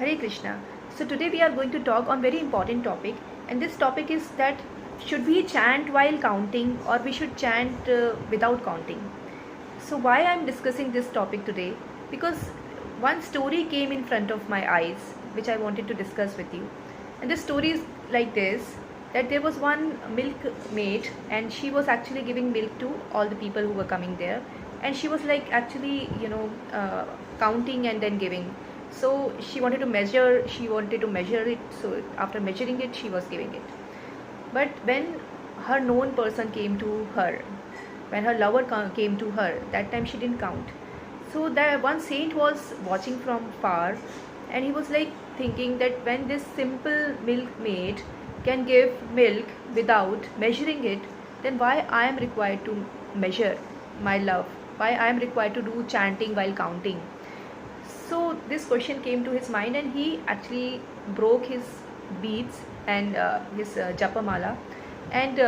Hare Krishna. So today we are going to talk on very important topic, and this topic is that should we chant while counting or we should chant without counting. So why I am discussing this topic today? Because one story came in front of my eyes which I wanted to discuss with you. And the story is like this, that there was one milkmaid and she was actually giving milk to all the people who were coming there, and she was like actually counting and then giving. So she wanted to measure it, so after measuring it she was giving it. But when her known person came to her, when her lover came to her, that time she didn't count. So that one saint was watching from far, and he was like thinking that when this simple milkmaid can give milk without measuring it, then why I am required to measure my love, why I am required to do chanting while counting. So this question came to his mind, and he actually broke his beads and his japamala, and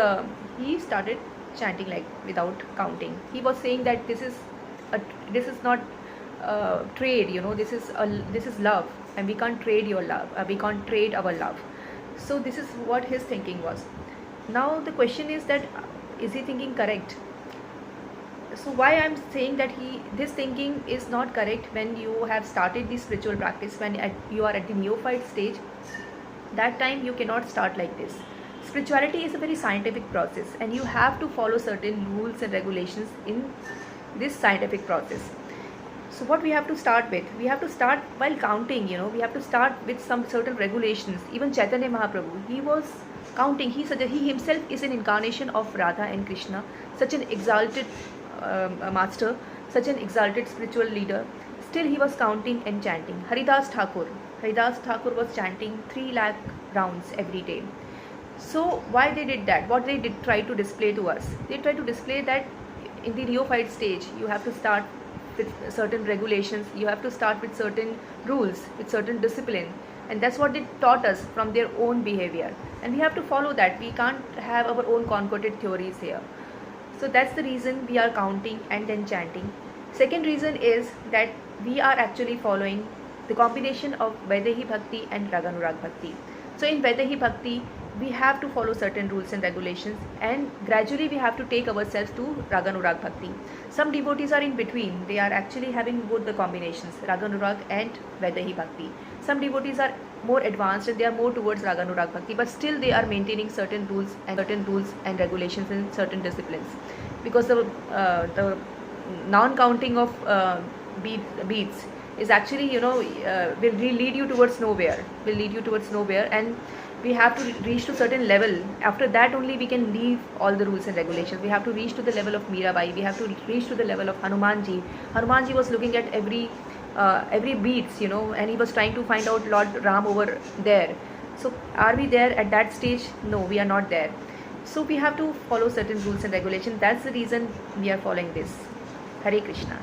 he started chanting like without counting. He was saying that this is not trade, this is love, and we can't trade your love, we can't trade our love. So this is what his thinking was. Now the question is that is he thinking correct? So why I'm saying that this thinking is not correct when you have started the spiritual practice, when you are at the neophyte stage, that time you cannot start like this. Spirituality is a very scientific process, and you have to follow certain rules and regulations in this scientific process. So what we have to start with, we have to start while counting, we have to start with some certain regulations. Even Chaitanya Mahaprabhu, he was counting. He himself is an incarnation of Radha and Krishna, such an exalted master, such an exalted spiritual leader. Still he was counting and chanting. Haridas Thakur was chanting 3 lakh rounds every day. So why they did that? What they did try to display to us? They try to display that in the neophyte stage you have to start with certain regulations, you have to start with certain rules, with certain discipline, and that's what they taught us from their own behavior, and we have to follow that. We can't have our own concocted theories here. So that's the reason we are counting and then chanting. Second reason is that we are actually following the combination of Vaidehi Bhakti and Raganurag Bhakti. So in Vaidehi Bhakti, we have to follow certain rules and regulations, and gradually we have to take ourselves to Raganurag Bhakti. Some devotees are in between. They are actually having both the combinations, Raganurag and Vaidehi Bhakti. Some devotees are more advanced and they are more towards Raganurag Bhakti, but still they are maintaining certain rules and regulations and certain disciplines. Because the non-counting of beads is actually, will lead you towards nowhere. And we have to reach to certain level. After that only we can leave all the rules and regulations. We have to reach to the level of Mirabai. We have to reach to the level of Hanumanji. Hanumanji was looking at every beads, and he was trying to find out Lord Ram over there. So are we there at that stage? No, we are not there. So we have to follow certain rules and regulations. That's the reason we are following this. Hare Krishna.